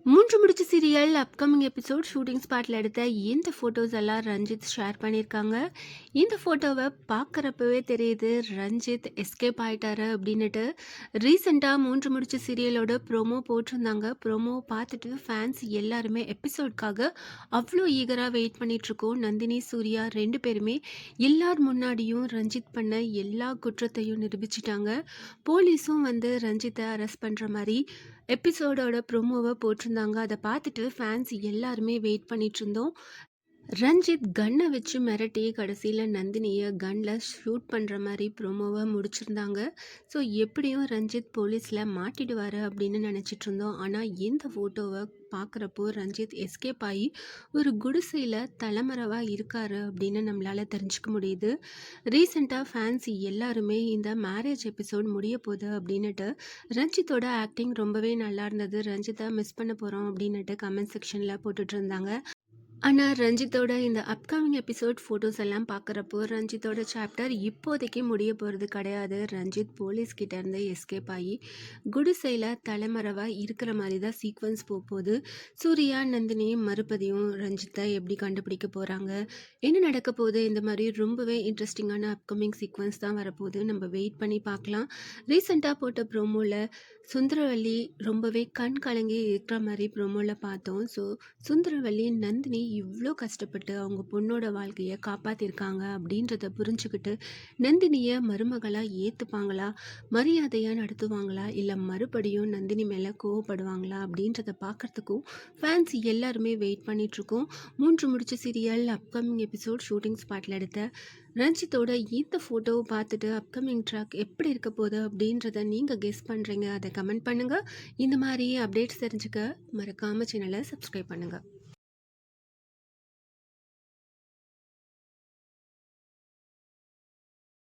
மூன்று முடிச்சு serial upcoming episode shooting ஸ்பாட்டில் எடுத்த இந்த ஃபோட்டோஸ் எல்லாம் ரஞ்சித் ஷேர் பண்ணியிருக்காங்க. இந்த ஃபோட்டோவை பார்க்குறப்பவே தெரியுது ரஞ்சித் எஸ்கேப் ஆகிட்டாரு அப்படின்னுட்டு. ரீசெண்டாக மூன்று முடிச்சு சீரியலோட ப்ரோமோ போட்டிருந்தாங்க. ப்ரோமோ பார்த்துட்டு ஃபேன்ஸ் எல்லாருமே எபிசோட்காக அவ்வளோ ஈகராக வெயிட் பண்ணிகிட்ருக்கோம். நந்தினி சூர்யா ரெண்டு பேருமே எல்லார் முன்னாடியும் ரஞ்சித் பண்ண எல்லா குற்றத்தையும் நிரூபிச்சிட்டாங்க. போலீஸும் வந்து ரஞ்சித்தை அரெஸ்ட் பண்ணுற மாதிரி எபிசோடோட ப்ரோமோவை போட்டிருந்தாங்க. அதை பார்த்துட்டு ஃபேன்ஸ் எல்லாருமே வெயிட் பண்ணிட்டு இருந்தோம். ரஞ்சித் கன்னை வச்சு மிரட்டி கடைசியில் நந்தினியை கன்னில் ஷூட் பண்ணுற மாதிரி ப்ரோமோவை முடிச்சிருந்தாங்க. ஸோ எப்படியும் ரஞ்சித் போலீஸில் மாட்டிடுவார் அப்படின்னு நினச்சிட்டு இருந்தோம். ஆனால் இந்த ஃபோட்டோவை பார்க்குறப்போ ரஞ்சித் எஸ்கேப் ஆகி ஒரு குடிசையில் தலைமறைவாக இருக்கார் அப்படின்னு நம்மளால் தெரிஞ்சுக்க முடியுது. ரீசெண்டாக ஃபேன்ஸ் எல்லாருமே இந்த மேரேஜ் எபிசோட் முடிய போகுது அப்படின்னுட்டு ரஞ்சித்தோட ஆக்டிங் ரொம்பவே நல்லா இருந்தது, ரஞ்சித்தை மிஸ் பண்ண போகிறோம் அப்படின்னுட்டு கமெண்ட் செக்ஷனில் போட்டுட்டு இருந்தாங்க. ஆனால் ரஞ்சித்தோட இந்த அப்கமிங் எபிசோட் ஃபோட்டோஸ் எல்லாம் பார்க்குறப்போ ரஞ்சித்தோட சாப்டர் இப்போதைக்கு முடிய போகிறது கிடையாது. ரஞ்சித் போலீஸ்கிட்டேருந்து எஸ்கேப் ஆகி குடிசையில் தலைமறைவாக இருக்கிற மாதிரி தான் சீக்வன்ஸ் போகுது. சூர்யா நந்தினி மறுபதியும் ரஞ்சித்தை எப்படி கண்டுபிடிக்க போகிறாங்க, என்ன நடக்க போகுது, இந்த மாதிரி ரொம்பவே இன்ட்ரெஸ்டிங்கான அப்கமிங் சீக்வன்ஸ் தான் வரப்போகுது. நம்ம வெயிட் பண்ணி பார்க்கலாம். ரீசெண்டாக போட்ட ப்ரோமோவில் சுந்தரவல்லி ரொம்பவே கண் கலங்கி இருக்கிற மாதிரி ப்ரோமோவில் பார்த்தோம். ஸோ சுந்தரவல்லி நந்தினி இவ்வளோ கஷ்டப்பட்டு அவங்க பொண்ணோட வாழ்க்கையை காப்பாற்றிருக்காங்க அப்படின்றத புரிஞ்சுக்கிட்டு நந்தினியை மருமகளாக ஏற்றுப்பாங்களா, மரியாதையாக நடத்துவாங்களா, இல்லை மறுபடியும் நந்தினி மேலே கோவப்படுவாங்களா அப்படின்றத பார்க்குறதுக்கும் ஃபேன்ஸ் எல்லாருமே வெயிட் பண்ணிகிட்ருக்கோம். மூன்று முடிச்ச சீரியல் அப்கமிங் எபிசோட் ஷூட்டிங் ஸ்பாட்டில் எடுத்த ரஞ்சித்தோட இந்த ஃபோட்டோவை பார்த்துட்டு அப்கமிங் ட்ராக் எப்படி இருக்க போகுது அப்படின்றத நீங்கள் கெஸ் பண்ணுறீங்க. அதை கமெண்ட் பண்ணுங்கள். இந்த மாதிரி அப்டேட்ஸ் தெரிஞ்சுக்க மறக்காமல் சேனலை சப்ஸ்கிரைப் பண்ணுங்கள்.